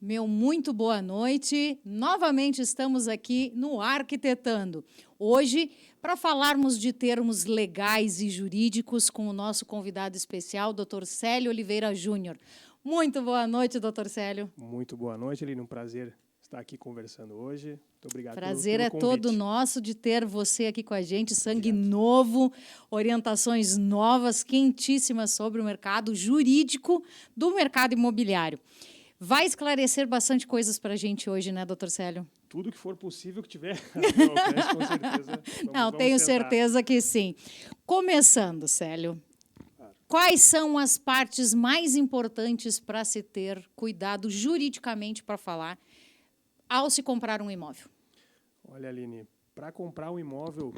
Meu muito boa noite. Novamente estamos aqui no Arquitetando. Hoje, para falarmos de termos legais e jurídicos com o nosso convidado especial, Dr. Célio Oliveira Júnior. Muito boa noite, Dr. Célio. Muito boa noite, Aline. Um prazer estar aqui conversando hoje. Muito obrigado Prazer pelo é convite. todo nosso de ter você aqui com a gente. Sangue Obrigado. novo, orientações novas, quentíssimas sobre o mercado jurídico do mercado imobiliário. Vai esclarecer bastante coisas para a gente hoje, né, doutor Célio? Tudo que for possível que tiver ao meu alcance, com certeza. Não, tenho certeza que sim. Começando, Célio, quais são as partes mais importantes para se ter cuidado juridicamente para falar ao se comprar um imóvel? Olha, Aline, para comprar um imóvel,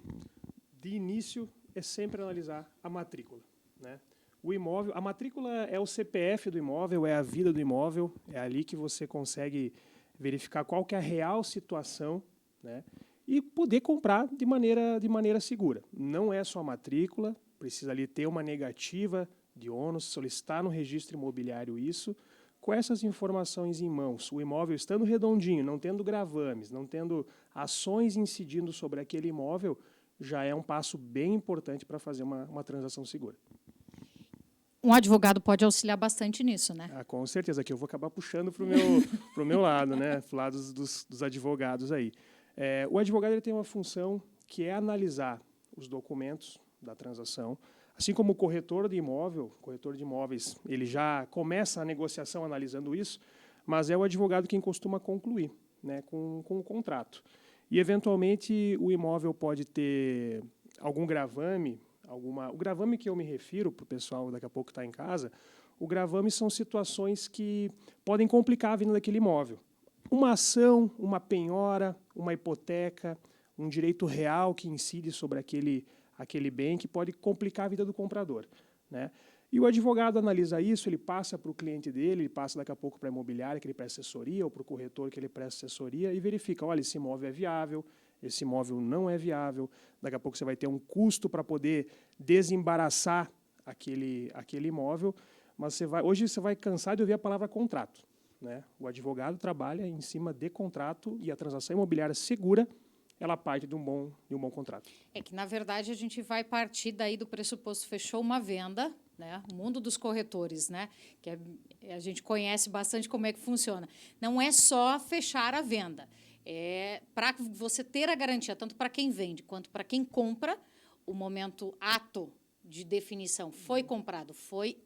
de início é sempre analisar a matrícula, né? O imóvel, a matrícula é o CPF do imóvel, é a vida do imóvel, é ali que você consegue verificar qual que é a real situação, né? E poder comprar de maneira segura. Não é só a matrícula, precisa ali ter uma negativa de ônus, solicitar no registro imobiliário isso. Com essas informações em mãos, o imóvel estando redondinho, não tendo gravames, não tendo ações incidindo sobre aquele imóvel, já é um passo bem importante para fazer uma transação segura. Um advogado pode auxiliar bastante nisso, né? Com certeza, que eu vou acabar puxando para o meu lado, né? Pro lado dos advogados aí. O advogado ele tem uma função que é analisar os documentos da transação, assim como o corretor de imóveis, ele já começa a negociação analisando isso, mas é o advogado quem costuma concluir, né, com o contrato. E, eventualmente, o imóvel pode ter algum gravame, o gravame que eu me refiro, para o pessoal daqui a pouco que está em casa, o gravame são situações que podem complicar a venda daquele imóvel. Uma ação, uma penhora, uma hipoteca, um direito real que incide sobre aquele bem que pode complicar a vida do comprador, né? E o advogado analisa isso, ele passa para o cliente dele, ele passa daqui a pouco para a imobiliária que ele presta assessoria ou para o corretor que ele presta assessoria e verifica, olha, esse imóvel é viável, esse imóvel não é viável, daqui a pouco você vai ter um custo para poder desembaraçar aquele imóvel, mas hoje você vai cansar de ouvir a palavra contrato, né? O advogado trabalha em cima de contrato e a transação imobiliária segura ela parte de um bom contrato. É que, na verdade, a gente vai partir daí do pressuposto, fechou uma venda, né? O mundo dos corretores, né? Que a gente conhece bastante como é que funciona. Não é só fechar a venda. É para você ter a garantia, tanto para quem vende quanto para quem compra, o momento ato de definição foi comprado,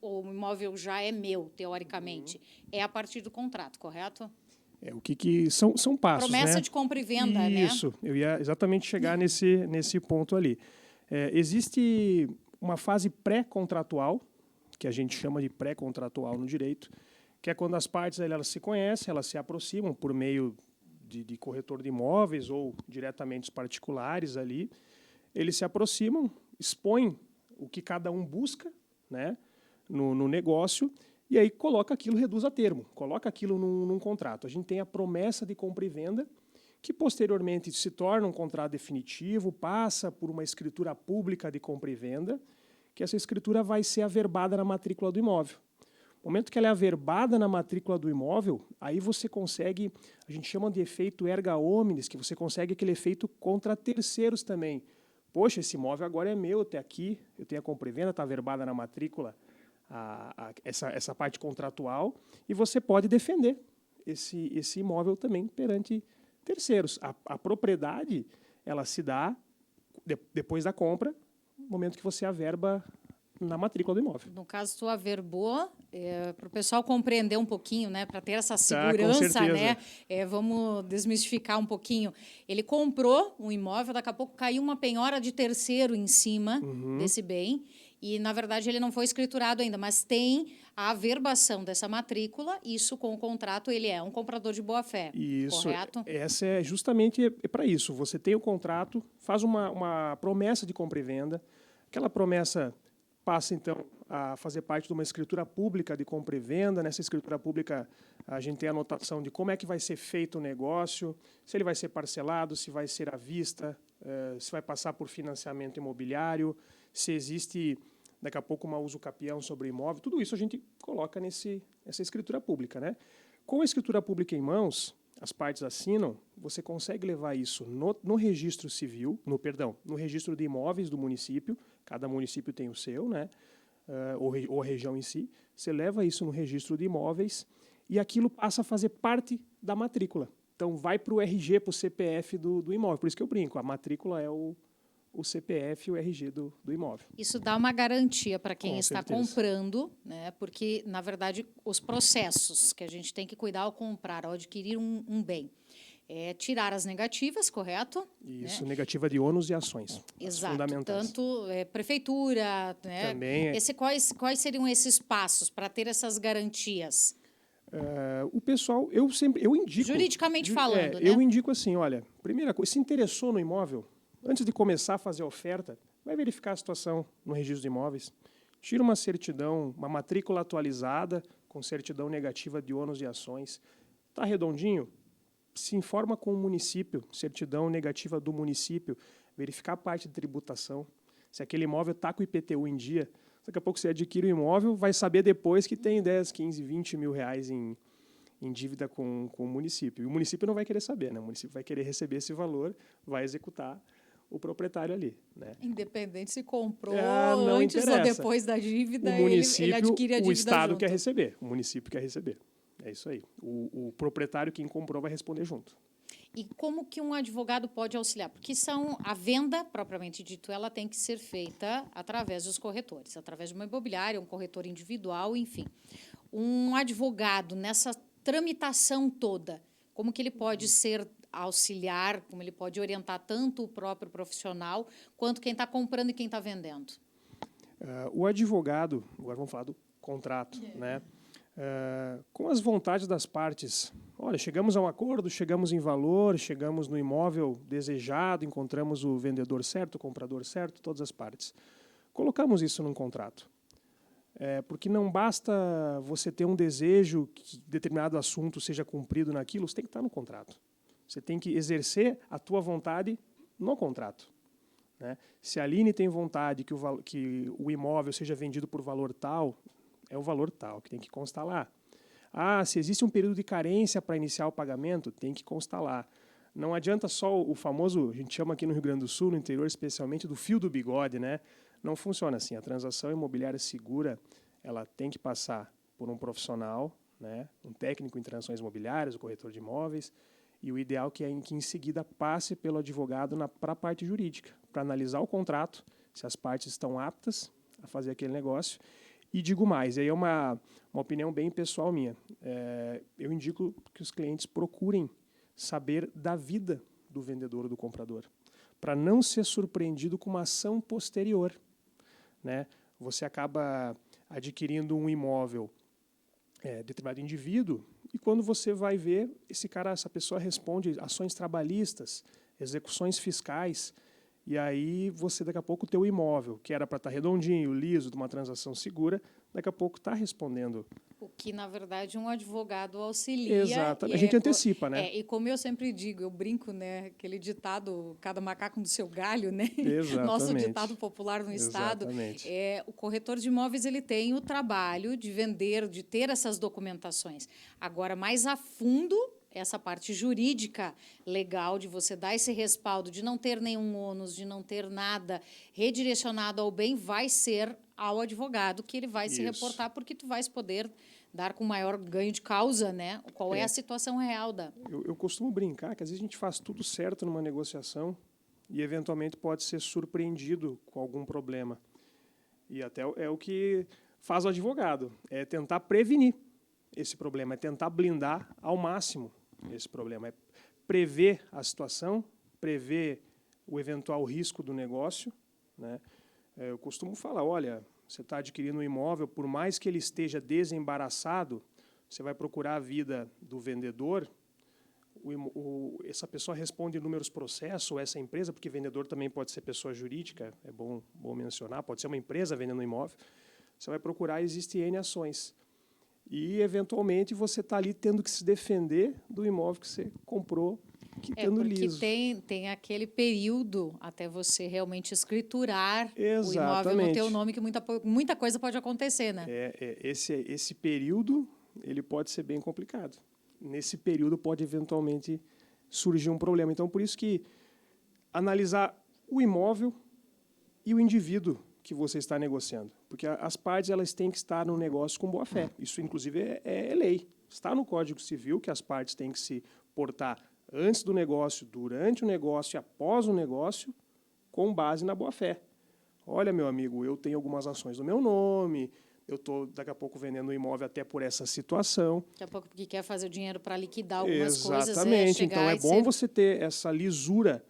o imóvel já é meu, teoricamente, é a partir do contrato, correto? O que são passos, promessa, né? de compra e venda, Isso, né? Eu ia exatamente chegar nesse ponto ali. Existe uma fase pré-contratual, que a gente chama de pré-contratual no direito, que é quando as partes elas se conhecem, elas se aproximam por meio de corretor de imóveis ou diretamente os particulares ali. Eles se aproximam, expõem o que cada um busca, né, no negócio, e aí coloca aquilo, reduz a termo, coloca aquilo num contrato. A gente tem a promessa de compra e venda, que posteriormente se torna um contrato definitivo, passa por uma escritura pública de compra e venda, que essa escritura vai ser averbada na matrícula do imóvel. No momento que ela é averbada na matrícula do imóvel, aí você consegue, a gente chama de efeito erga omnes, que você consegue aquele efeito contra terceiros também. Poxa, esse imóvel agora é meu, até aqui, eu tenho a compra e venda, está averbada na matrícula, essa parte contratual, e você pode defender esse imóvel também perante terceiros. A propriedade, ela se dá depois da compra, no momento que você averba na matrícula do imóvel. No caso, tu averbou, para o pessoal compreender um pouquinho, né, para ter essa segurança, né, vamos desmistificar um pouquinho. Ele comprou um imóvel, daqui a pouco caiu uma penhora de terceiro em cima desse bem, e, na verdade, ele não foi escriturado ainda, mas tem a averbação dessa matrícula, isso com o contrato, ele é um comprador de boa-fé, correto? Essa é justamente para isso. Você tem o contrato, faz uma promessa de compra e venda, aquela promessa passa, então, a fazer parte de uma escritura pública de compra e venda. Nessa escritura pública, a gente tem a anotação de como é que vai ser feito o negócio, se ele vai ser parcelado, se vai ser à vista, se vai passar por financiamento imobiliário, se existe, daqui a pouco, uma uso capião sobre o imóvel. Tudo isso a gente coloca nessa escritura pública, né? Com a escritura pública em mãos, as partes assinam, você consegue levar isso no registro civil, no registro de imóveis do município, cada município tem o seu, né? Ou a região em si, você leva isso no registro de imóveis e aquilo passa a fazer parte da matrícula. Então, vai para o RG, para o CPF do imóvel. Por isso que eu brinco, a matrícula é o CPF e o RG do imóvel. Isso dá uma garantia para quem Com está certeza. comprando, né? Porque, na verdade, os processos que a gente tem que cuidar ao comprar, ao adquirir um bem, é tirar as negativas, correto? Isso, Né? negativa de ônus e ações. Exato. Fundamentais. Tanto prefeitura, né? Também Quais seriam esses passos para ter essas garantias? o pessoal, eu indico... Juridicamente falando, né? Eu indico assim, olha, primeira coisa, se interessou no imóvel, antes de começar a fazer a oferta, vai verificar a situação no registro de imóveis, tira uma certidão, uma matrícula atualizada, com certidão negativa de ônus e ações. Está redondinho? Se informa com o município, certidão negativa do município, verificar a parte de tributação, se aquele imóvel está com o IPTU em dia. Daqui a pouco você adquire o imóvel, vai saber depois que tem 10, 15, 20 mil reais em dívida com o município. E o município não vai querer saber, né? O município vai querer receber esse valor, vai executar o proprietário ali, né? Independente se comprou Não antes ou interessa. depois da dívida, O município, ele adquire a dívida o Estado junto. quer receber, o município quer receber. É isso aí. O proprietário, quem comprou, vai responder junto. E como que um advogado pode auxiliar? Porque a venda, propriamente dito, ela tem que ser feita através dos corretores, através de uma imobiliária, um corretor individual, enfim. Um advogado, nessa tramitação toda, como que ele pode ser auxiliar, como ele pode orientar tanto o próprio profissional, quanto quem está comprando e quem está vendendo? O advogado, agora vamos falar do contrato, né? Com as vontades das partes, olha, chegamos a um acordo, chegamos em valor, chegamos no imóvel desejado, encontramos o vendedor certo, o comprador certo, todas as partes. Colocamos isso num contrato. Porque não basta você ter um desejo que determinado assunto seja cumprido naquilo, você tem que estar no contrato. Você tem que exercer a tua vontade no contrato, né? Se a Aline tem vontade que o imóvel seja vendido por valor tal, é o valor tal que tem que constar lá. Se existe um período de carência para iniciar o pagamento, tem que constar lá. Não adianta só o famoso, a gente chama aqui no Rio Grande do Sul, no interior especialmente, do fio do bigode, né? Não funciona assim. A transação imobiliária segura, ela tem que passar por um profissional, né? Um técnico em transações imobiliárias, o corretor de imóveis, e o ideal que em seguida passe pelo advogado para a parte jurídica, para analisar o contrato, se as partes estão aptas a fazer aquele negócio. E digo mais, aí é uma opinião bem pessoal minha. Eu indico que os clientes procurem saber da vida do vendedor ou do comprador, para não ser surpreendido com uma ação posterior, né? Você acaba adquirindo um imóvel determinado indivíduo e quando você vai ver, essa pessoa responde ações trabalhistas, execuções fiscais, e aí você, daqui a pouco, o teu imóvel, que era para estar redondinho, liso, de uma transação segura, daqui a pouco está respondendo. O que, na verdade, um advogado auxilia. Exatamente. A gente antecipa, né? E como eu sempre digo, eu brinco, né? Aquele ditado, cada macaco no seu galho, né? Exatamente. Nosso ditado popular no Estado. Exatamente. O corretor de imóveis, ele tem o trabalho de vender, de ter essas documentações. Agora, mais a fundo, essa parte jurídica legal de você dar esse respaldo, de não ter nenhum ônus, de não ter nada redirecionado ao bem, vai ser ao advogado que ele vai se reportar, porque tu vais poder dar com maior ganho de causa, né? Qual é a situação real da... Eu costumo brincar que às vezes a gente faz tudo certo numa negociação e eventualmente pode ser surpreendido com algum problema. E até é o que faz o advogado, é tentar prevenir esse problema, é tentar blindar ao máximo esse problema, é prever a situação, prever o eventual risco do negócio, né? Eu costumo falar, olha, você está adquirindo um imóvel, por mais que ele esteja desembaraçado, você vai procurar a vida do vendedor, essa pessoa responde inúmeros processos, ou essa empresa, porque vendedor também pode ser pessoa jurídica, é bom mencionar, pode ser uma empresa vendendo um imóvel, você vai procurar, existem N ações. E, eventualmente, você está ali tendo que se defender do imóvel que você comprou, quitando liso. Porque tem aquele período até você realmente escriturar Exatamente. o imóvel no teu nome, que muita coisa pode acontecer, né? Esse período, ele pode ser bem complicado. nesse período pode eventualmente surgir um problema. Então, por isso que analisar o imóvel e o indivíduo que você está negociando. Porque as partes elas têm que estar no negócio com boa-fé. Isso, inclusive, é lei. Está no Código Civil que as partes têm que se portar antes do negócio, durante o negócio e após o negócio, com base na boa-fé. Olha, meu amigo, eu tenho algumas ações no meu nome, eu estou, daqui a pouco, vendendo um imóvel até por essa situação. Daqui a pouco porque quer fazer o dinheiro para liquidar algumas coisas. Exatamente. Então, é bom você ter essa lisura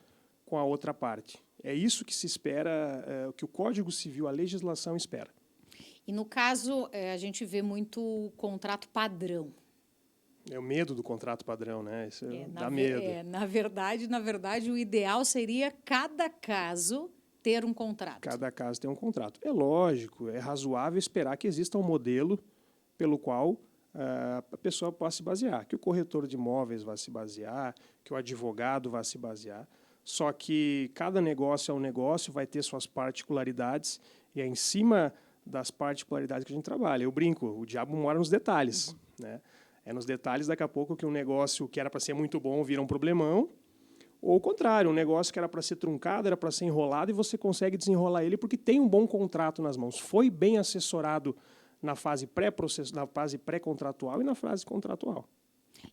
com a outra parte. É isso que se espera, o que o Código Civil, a legislação espera. E, no caso, a gente vê muito o contrato padrão. É o medo do contrato padrão, né? Isso dá medo. Na verdade, o ideal seria cada caso ter um contrato. Cada caso tem um contrato. É lógico, é razoável esperar que exista um modelo pelo qual a pessoa possa se basear, que o corretor de imóveis vá se basear, que o advogado vá se basear. Só que cada negócio é um negócio, vai ter suas particularidades e é em cima das particularidades que a gente trabalha. Eu brinco, o diabo mora nos detalhes, né? É nos detalhes, daqui a pouco, que um negócio que era para ser muito bom vira um problemão, ou o contrário, um negócio que era para ser truncado, era para ser enrolado, e você consegue desenrolar ele porque tem um bom contrato nas mãos. Foi bem assessorado na fase pré-contratual e na fase contratual.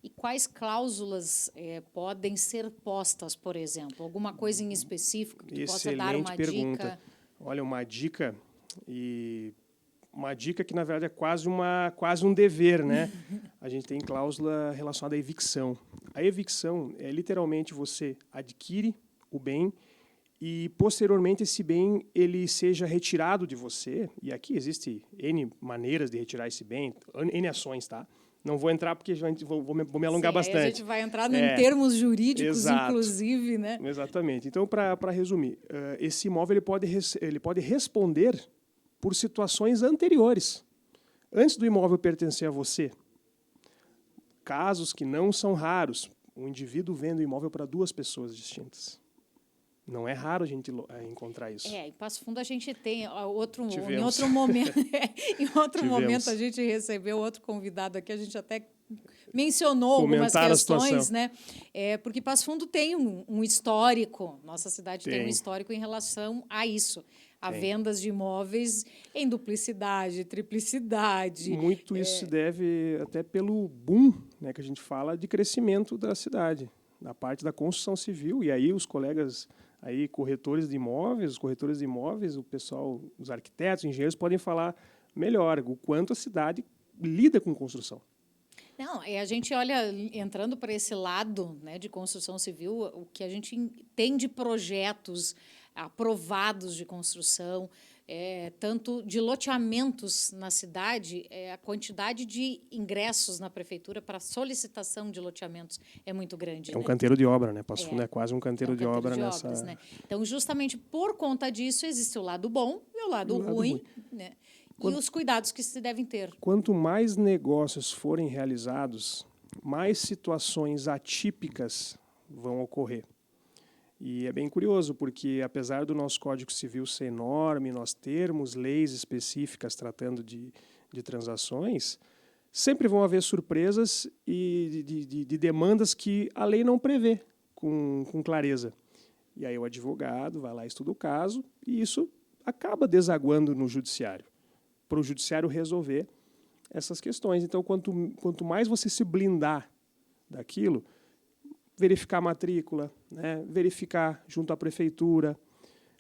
E quais cláusulas podem ser postas, por exemplo? Alguma coisa em específico que tu possa dar uma pergunta. Dica? Olha, uma dica que, na verdade, é quase um dever, né? A gente tem cláusula relacionada à evicção. A evicção é, literalmente, você adquire o bem e, posteriormente, esse bem ele seja retirado de você. E aqui existe N maneiras de retirar esse bem, N ações, tá? Não vou entrar porque vou me alongar bastante. A gente vai entrar em termos jurídicos, exato, inclusive, né? Exatamente. Então, para resumir, esse imóvel ele pode responder por situações anteriores, antes do imóvel pertencer a você. Casos que não são raros, um indivíduo vende o imóvel para duas pessoas distintas. Não é raro a gente encontrar isso. Em Passo Fundo a gente tem em outro Tivemos. momento a gente recebeu outro convidado aqui, a gente até mencionou algumas questões, né? Porque Passo Fundo tem um histórico, nossa cidade tem um histórico em relação a isso, a vendas de imóveis em duplicidade, triplicidade. Muito isso se deve até pelo boom, né, que a gente fala de crescimento da cidade, na parte da construção civil, e aí os colegas aí corretores de imóveis, o pessoal, os arquitetos, engenheiros podem falar melhor o quanto a cidade lida com construção. Não, a gente olha, entrando para esse lado, né, de construção civil, o que a gente tem de projetos aprovados de construção, tanto de loteamentos na cidade, a quantidade de ingressos na prefeitura para solicitação de loteamentos é muito grande. É um canteiro de obra, né? Passo Fundo é quase um canteiro de obra nessa... obras, né? Então, justamente por conta disso, existe o lado bom e o lado ruim, né? E os cuidados que se devem ter. Quanto mais negócios forem realizados, mais situações atípicas vão ocorrer. E é bem curioso, porque apesar do nosso Código Civil ser enorme, nós termos leis específicas tratando de transações, sempre vão haver surpresas e de demandas que a lei não prevê com clareza. E aí o advogado vai lá e estuda o caso, e isso acaba desaguando no judiciário, para o judiciário resolver essas questões. Então, quanto mais você se blindar daquilo, verificar a matrícula, né? Verificar junto à prefeitura,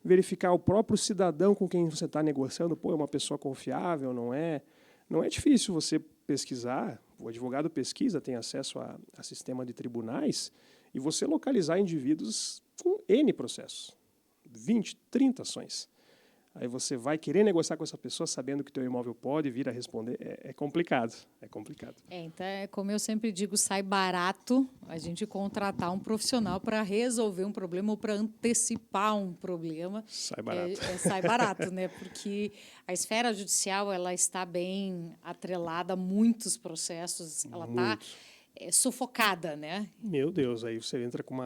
verificar o próprio cidadão com quem você está negociando, é uma pessoa confiável, não é? Não é difícil você pesquisar, o advogado pesquisa, tem acesso a sistema de tribunais, e você localizar indivíduos com N processos, 20, 30 ações. Aí você vai querer negociar com essa pessoa sabendo que teu imóvel pode vir a responder. É complicado, é complicado. Então, como eu sempre digo, sai barato a gente contratar um profissional para resolver um problema ou para antecipar um problema. Sai barato. Sai barato, né? Porque a esfera judicial ela está bem atrelada a muitos processos, ela está sufocada, né? Meu Deus, aí você entra com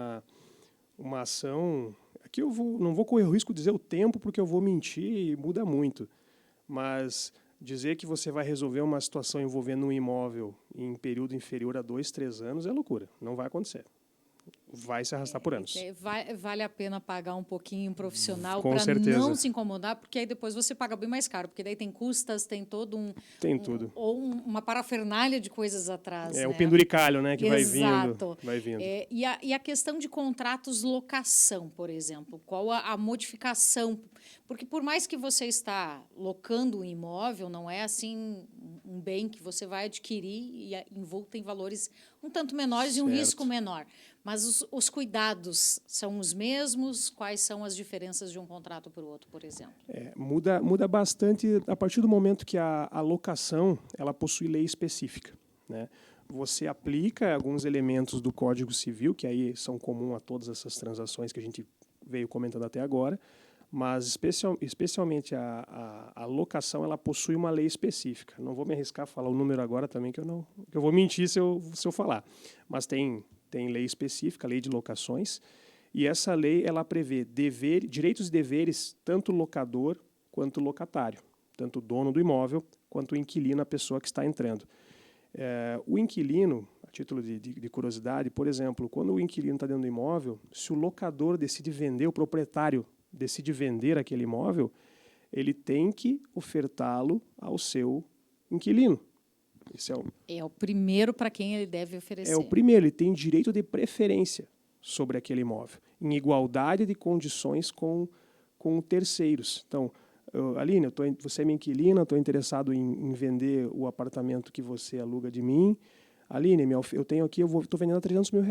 uma ação... Aqui não vou correr o risco de dizer o tempo, porque eu vou mentir e muda muito. Mas Dizer que você vai resolver uma situação envolvendo um imóvel em período inferior a 2, 3 anos é loucura. Não vai acontecer. Vai se arrastar por anos. Vale a pena pagar um pouquinho um profissional Com para certeza. não se incomodar, porque aí depois você paga bem mais caro, porque daí tem custas, tem todo Tem tudo. uma parafernália de coisas atrás. É né? o penduricalho, né, que Exato. vai vindo. E a questão de contratos locação, por exemplo, qual a modificação? Porque por mais que você está locando um imóvel, não é assim um bem que você vai adquirir e envolto em valores um tanto menores e um Certo. risco menor. Mas os cuidados são os mesmos? Quais são as diferenças de um contrato para o outro, por exemplo? Muda bastante a partir do momento que a locação ela possui lei específica, né? Você aplica alguns elementos do Código Civil, que aí são comuns a todas essas transações que a gente veio comentando até agora, mas especialmente a locação ela possui uma lei específica. Não vou me arriscar a falar o número agora também, que eu vou mentir se eu falar. Mas tem lei específica, lei de locações, e essa lei ela prevê direitos e deveres tanto locador quanto locatário, tanto o dono do imóvel quanto o inquilino, a pessoa que está entrando. O inquilino, a título de curiosidade, por exemplo, quando o inquilino está dentro do imóvel, se o locador decide vender, o proprietário decide vender aquele imóvel, ele tem que ofertá-lo ao seu inquilino. Esse é o primeiro para quem ele deve oferecer. É o primeiro, ele tem direito de preferência sobre aquele imóvel, em igualdade de condições com terceiros. Então, Aline, você é minha inquilina, estou interessado em vender o apartamento que você aluga de mim. Aline, eu tenho aqui, estou vendendo a R$300 mil.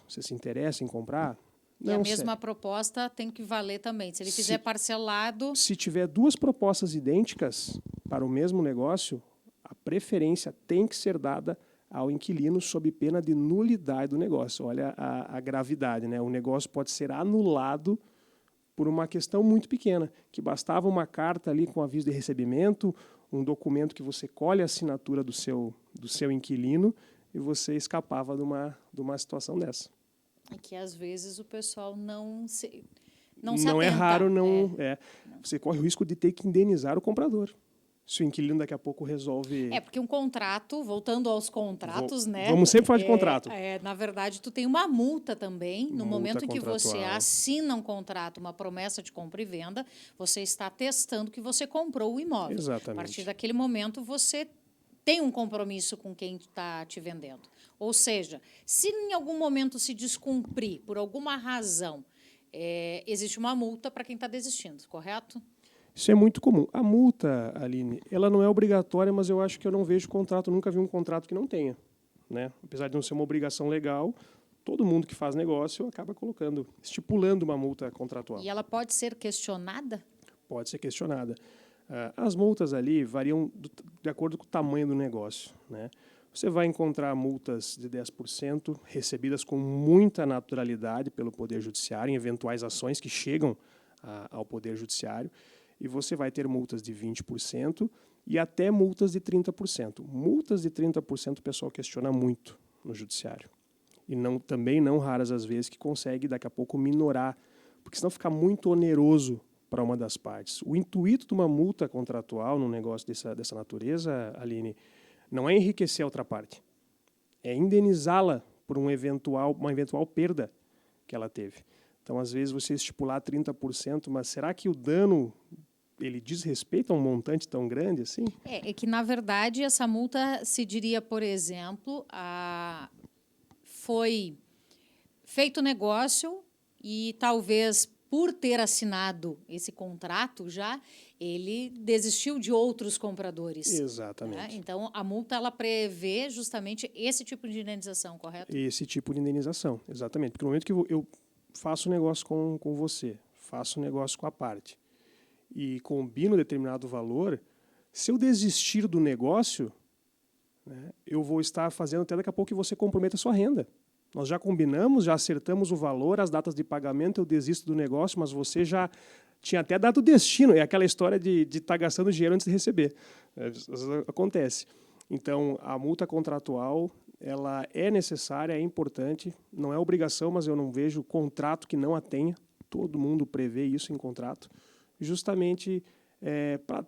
Você se interessa em comprar? E a mesma proposta tem que valer também. Se ele fizer parcelado... Se tiver duas propostas idênticas para o mesmo negócio, a preferência tem que ser dada ao inquilino sob pena de nulidade do negócio. Olha a gravidade, né? O negócio pode ser anulado por uma questão muito pequena, que bastava uma carta ali com aviso de recebimento, um documento que você colhe a assinatura do seu inquilino e você escapava de uma situação dessa. É que às vezes o pessoal não se Não é raro, não. Você corre o risco de ter que indenizar o comprador. Se o inquilino daqui a pouco resolve... porque um contrato, voltando aos contratos, né? Vamos sempre falar de contrato. Na verdade, tu tem uma multa também. No momento em que você contratual. assina um contrato, uma promessa de compra e venda, você está atestando que você comprou o imóvel. Exatamente. A partir daquele momento, você tem um compromisso com quem está te vendendo. Ou seja, se em algum momento se descumprir, por alguma razão, existe uma multa para quem está desistindo, correto? Isso é muito comum. A multa, Aline, ela não é obrigatória, mas eu acho que eu não vejo contrato, nunca vi um contrato que não tenha, né? Apesar de não ser uma obrigação legal, todo mundo que faz negócio acaba estipulando uma multa contratual. E ela pode ser questionada? Pode ser questionada. As multas ali variam de acordo com o tamanho do negócio, né? Você vai encontrar multas de 10% recebidas com muita naturalidade pelo Poder Judiciário, em eventuais ações que chegam ao Poder Judiciário, e você vai ter multas de 20% e até multas de 30%. Multas de 30% o pessoal questiona muito no Judiciário. E também não raras as vezes que consegue daqui a pouco minorar, porque senão fica muito oneroso para uma das partes. O intuito de uma multa contratual num negócio dessa natureza, Aline, não é enriquecer a outra parte, é indenizá-la por uma eventual perda que ela teve. Então, às vezes, você estipular 30%, mas será que o dano ele diz respeito a um montante tão grande assim? É que, na verdade, essa multa se diria, por exemplo, foi feito negócio e talvez por ter assinado esse contrato já, ele desistiu de outros compradores. Exatamente. Né? Então, a multa ela prevê justamente esse tipo de indenização, correto? Esse tipo de indenização, exatamente. Porque no momento que eu faço negócio com você, faço negócio com a parte e combino determinado valor, se eu desistir do negócio, né, eu vou estar fazendo até daqui a pouco que você comprometa a sua renda. Nós já combinamos, já acertamos o valor, as datas de pagamento, eu desisto do negócio, mas você já tinha até dado o destino. É aquela história de estar gastando dinheiro antes de receber. Acontece. Então, a multa contratual ela é necessária, é importante, não é obrigação, mas eu não vejo contrato que não a tenha. Todo mundo prevê isso em contrato, justamente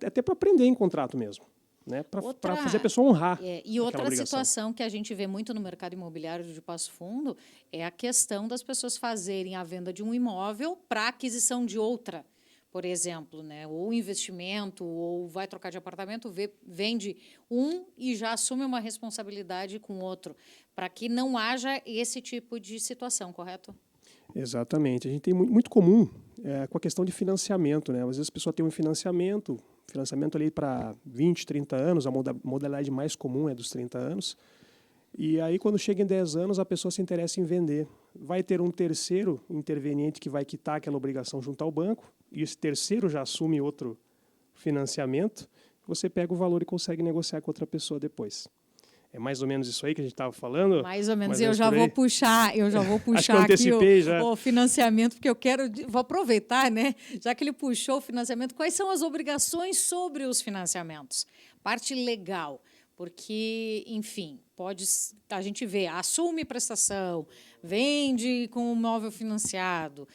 até para aprender em contrato mesmo. né, para fazer a pessoa honrar e outra obrigação. situação que a gente vê muito no mercado imobiliário de Passo Fundo é a questão das pessoas fazerem a venda de um imóvel para aquisição de outra, por exemplo, né, ou investimento, ou vai trocar de apartamento, vende um e já assume uma responsabilidade com o outro, para que não haja esse tipo de situação, correto? Exatamente. A gente tem muito comum com a questão de financiamento, né? Às vezes a pessoa tem um financiamento ali para 20, 30 anos, a modalidade mais comum é dos 30 anos, e aí quando chega em 10 anos a pessoa se interessa em vender. Vai ter um terceiro interveniente que vai quitar aquela obrigação junto ao banco, e esse terceiro já assume outro financiamento, você pega o valor e consegue negociar com outra pessoa depois. É mais ou menos isso aí que a gente estava falando? Mais ou menos. Eu já vou puxar Acho que eu antecipei aqui o financiamento, porque vou aproveitar, né? Já que ele puxou o financiamento, quais são as obrigações sobre os financiamentos? Parte legal, porque, enfim, a gente vê, assume prestação, vende com imóvel financiado,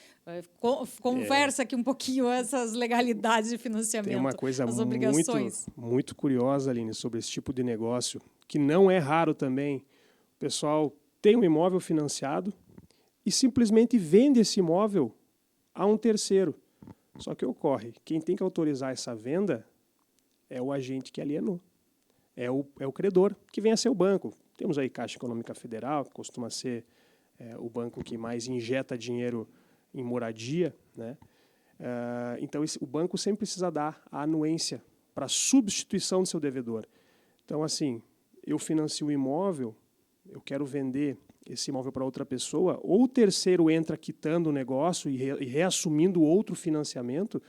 conversa aqui um pouquinho essas legalidades de financiamento. Tem uma coisa as obrigações. muito curiosa, Aline, sobre esse tipo de negócio, que não é raro também. O pessoal tem um imóvel financiado e simplesmente vende esse imóvel a um terceiro. Só que ocorre, quem tem que autorizar essa venda é o agente que alienou. É o credor, que vem a ser o banco. Temos aí Caixa Econômica Federal, que costuma ser o banco que mais injeta dinheiro em moradia, né? Então, o banco sempre precisa dar a anuência para substituição do seu devedor. Então, assim, eu financio o imóvel, eu quero vender esse imóvel para outra pessoa, ou o terceiro entra quitando o negócio e reassumindo outro financiamento,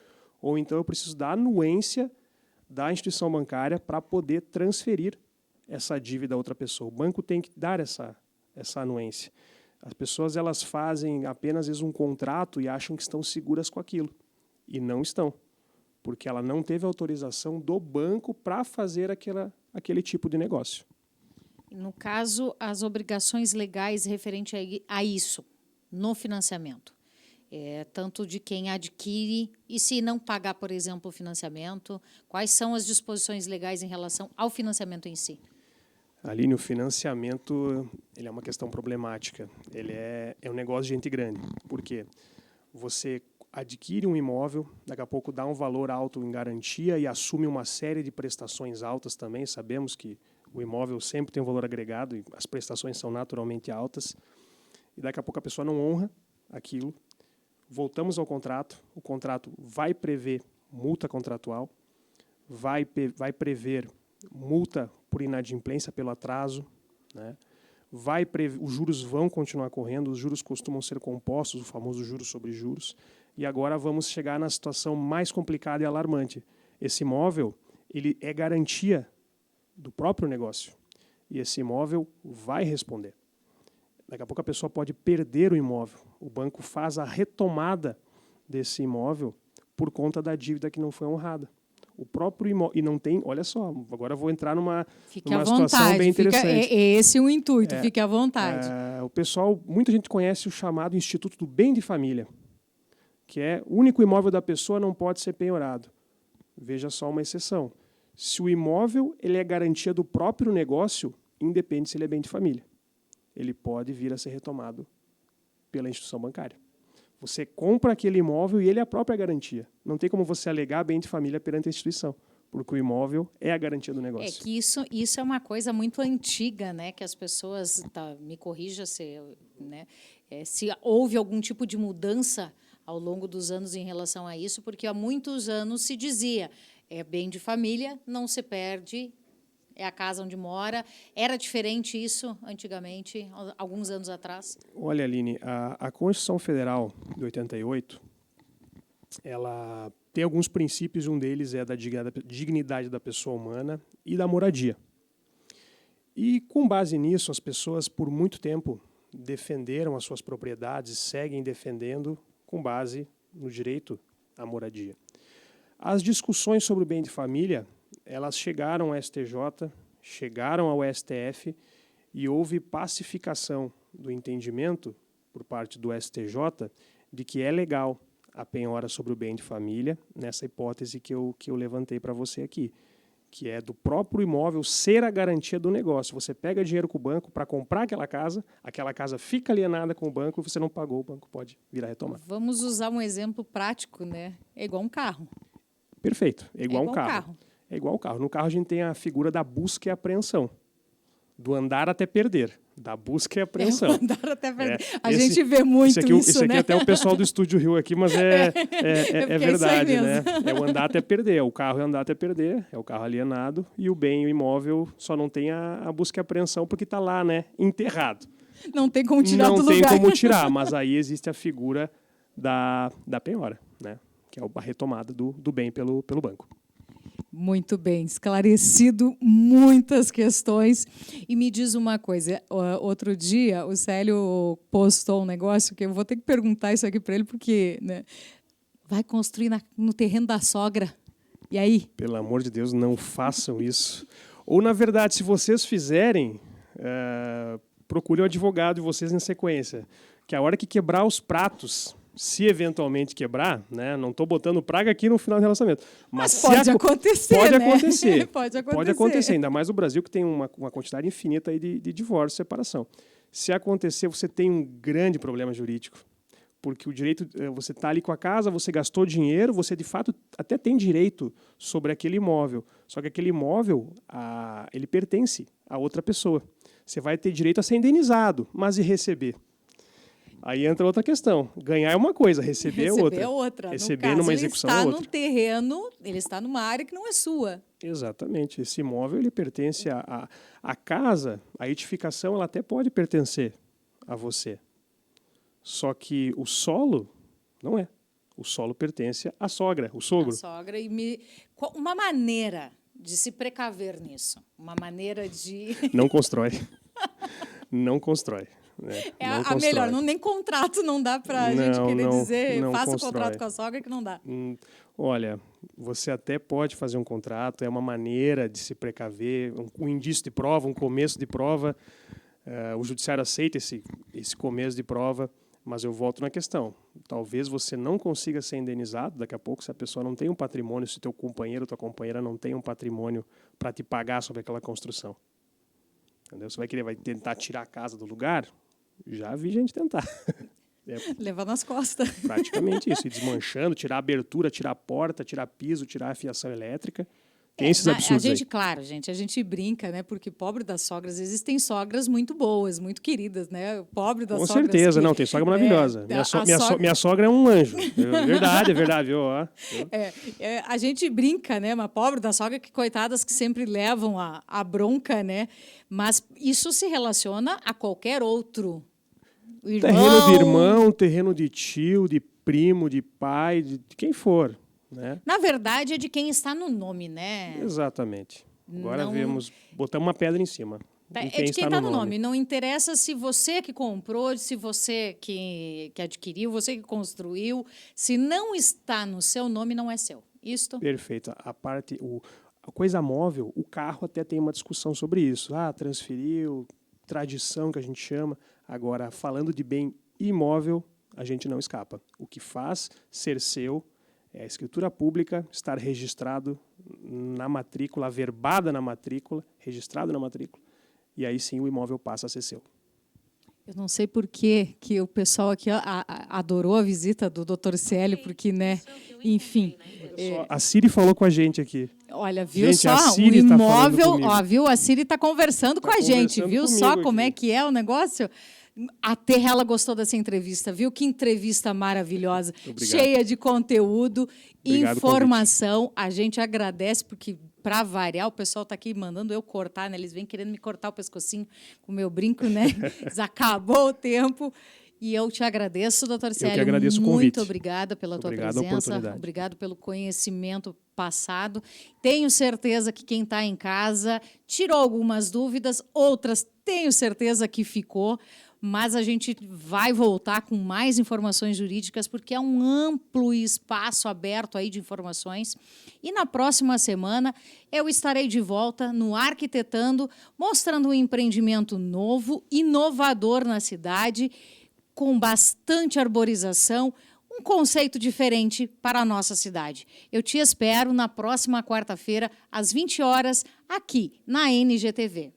ou então eu preciso da anuência da instituição bancária para poder transferir essa dívida a outra pessoa. O banco tem que dar essa anuência. As pessoas elas fazem apenas às vezes, um contrato e acham que estão seguras com aquilo. E não estão, porque ela não teve autorização do banco para fazer aquele tipo de negócio. No caso, as obrigações legais referente a isso, no financiamento. Tanto de quem adquire e se não pagar, por exemplo, o financiamento, quais são as disposições legais em relação ao financiamento em si? Aline, o financiamento ele é uma questão problemática. Ele é um negócio de gente grande. Por quê? Você adquire um imóvel, daqui a pouco dá um valor alto em garantia e assume uma série de prestações altas também. Sabemos que o imóvel sempre tem um valor agregado e as prestações são naturalmente altas. E daqui a pouco a pessoa não honra aquilo. Voltamos ao contrato. O contrato vai prever multa contratual, vai prever multa por inadimplência pelo atraso, né? Os juros vão continuar correndo, os juros costumam ser compostos, o famoso juros sobre juros. E agora vamos chegar na situação mais complicada e alarmante. Esse imóvel ele é garantia do próprio negócio. E esse imóvel vai responder. Daqui a pouco a pessoa pode perder o imóvel. O banco faz a retomada desse imóvel por conta da dívida que não foi honrada. O próprio imóvel... E não tem... Olha só, agora eu vou entrar numa situação bem interessante. Esse é o intuito, fique à vontade. O pessoal, muita gente conhece o chamado Instituto do Bem de Família, que é o único imóvel da pessoa não pode ser penhorado. Veja só uma exceção. Se o imóvel ele é garantia do próprio negócio, independe se ele é bem de família. Ele pode vir a ser retomado pela instituição bancária. Você compra aquele imóvel e ele é a própria garantia. Não tem como você alegar bem de família perante a instituição, porque o imóvel é a garantia do negócio. É que isso é uma coisa muito antiga, né? Que as pessoas, me corrija se houve algum tipo de mudança ao longo dos anos em relação a isso, porque há muitos anos se dizia é bem de família, não se perde, é a casa onde mora. Era diferente isso antigamente, alguns anos atrás? Olha, Aline, a Constituição Federal de 88, ela tem alguns princípios, um deles é da dignidade da pessoa humana e da moradia. E, com base nisso, as pessoas, por muito tempo, defenderam as suas propriedades, seguem defendendo com base no direito à moradia. As discussões sobre o bem de família, elas chegaram ao STJ, chegaram ao STF e houve pacificação do entendimento por parte do STJ de que é legal a penhora sobre o bem de família, nessa hipótese que eu levantei para você aqui, que é do próprio imóvel ser a garantia do negócio. Você pega dinheiro com o banco para comprar aquela casa fica alienada com o banco, você não pagou, o banco pode vir a retomar. Vamos usar um exemplo prático, né? É igual um carro. Perfeito, é igual um carro. É igual um carro. No carro a gente tem a figura da busca e apreensão. Do andar até perder. Da busca e apreensão. Andar até perder. A gente vê muito isso, esse aqui né? é até o pessoal do Estúdio Rio aqui, mas é verdade, né? É o andar até perder. O carro é andar até perder, é o carro alienado. E o bem, o imóvel, só não tem a busca e apreensão porque está lá, né? Enterrado. Não tem como tirar do lugar. Não tem como tirar, mas aí existe a figura da penhora, né? Que é a retomada do bem pelo banco. Muito bem, esclarecido muitas questões. E me diz uma coisa, outro dia o Célio postou um negócio que eu vou ter que perguntar isso aqui para ele, porque, né, vai construir no terreno da sogra. E aí? Pelo amor de Deus, não façam isso. Ou, na verdade, se vocês fizerem, procure um advogado de vocês em sequência. Que a hora que quebrar os pratos, se eventualmente quebrar, né, não estou botando praga aqui no final do relacionamento. Mas pode acontecer, pode né? acontecer. Pode acontecer, ainda mais no Brasil, que tem uma quantidade infinita aí de divórcio e separação. Se acontecer, você tem um grande problema jurídico. Porque o direito, você está ali com a casa, você gastou dinheiro, você de fato até tem direito sobre aquele imóvel. Só que aquele imóvel, ele pertence a outra pessoa. Você vai ter direito a ser indenizado, mas e receber? Aí entra outra questão. Ganhar é uma coisa, receber é outra. Receber no caso, numa execução é outra. Ele está num terreno, ele está numa área que não é sua. Exatamente. Esse imóvel ele pertence à casa, a edificação ela até pode pertencer a você. Só que o solo não é. O solo pertence à sogra, o sogro. A sogra. Uma maneira de se precaver nisso, uma maneira de... Não constrói. Não constrói. É a melhor, nem contrato não dá para a gente querer dizer, faça o contrato com a sogra que não dá. Olha, você até pode fazer um contrato, é uma maneira de se precaver, um indício de prova, um começo de prova. O judiciário aceita esse começo de prova, mas eu volto na questão. Talvez você não consiga ser indenizado daqui a pouco se a pessoa não tem um patrimônio, se teu companheiro ou tua companheira não tem um patrimônio para te pagar sobre aquela construção. Entendeu? Você vai tentar tirar a casa do lugar? Já vi gente tentar. Levar nas costas. Praticamente isso. Ir desmanchando, tirar a abertura, tirar a porta, tirar piso, tirar a fiação elétrica. Tem esses absurdos aí. Claro, gente, a gente brinca, né? Porque pobre das sogras, existem sogras muito boas, muito queridas, né? O pobre das sogras. Com certeza, não, tem sogra maravilhosa. Minha sogra é um anjo. É verdade, viu? A gente brinca, né? Uma pobre da sogra, que coitadas que sempre levam a bronca, né? Mas isso se relaciona a qualquer outro irmão. Terreno de irmão, terreno de tio, de primo, de pai, de quem for. Né? Na verdade, é de quem está no nome, né? Exatamente. Agora botamos uma pedra em cima. É de quem está no nome. Não interessa se você que comprou, se você que adquiriu, você que construiu. Se não está no seu nome, não é seu. Isto? Perfeito. A coisa móvel, o carro até tem uma discussão sobre isso. Transferiu, tradição que a gente chama. Agora, falando de bem imóvel, a gente não escapa. O que faz ser seu é a escritura pública, estar registrado na matrícula, averbada na matrícula, registrado na matrícula, e aí sim o imóvel passa a ser seu. Eu não sei por que o pessoal aqui adorou a visita do Dr. Célio, porque, né, enfim... A Siri falou com a gente aqui. Olha, viu gente, só? O imóvel, viu? A Siri está conversando com a gente, viu só como é que é o negócio? A Terra, ela gostou dessa entrevista, viu? Que entrevista maravilhosa, cheia de conteúdo, informação. A gente agradece, porque, para variar, o pessoal está aqui mandando eu cortar, né? Eles vêm querendo me cortar o pescocinho com o meu brinco, né? Acabou o tempo. E eu te agradeço, doutor Célio. Eu que agradeço o convite. Muito obrigada pela tua presença. Obrigado pelo conhecimento passado. Tenho certeza que quem está em casa tirou algumas dúvidas, outras tenho certeza que ficou. Mas a gente vai voltar com mais informações jurídicas, porque é um amplo espaço aberto aí de informações. E na próxima semana eu estarei de volta no Arquitetando, mostrando um empreendimento novo, inovador na cidade, com bastante arborização, um conceito diferente para a nossa cidade. Eu te espero na próxima quarta-feira, às 20 horas, aqui na NGTV.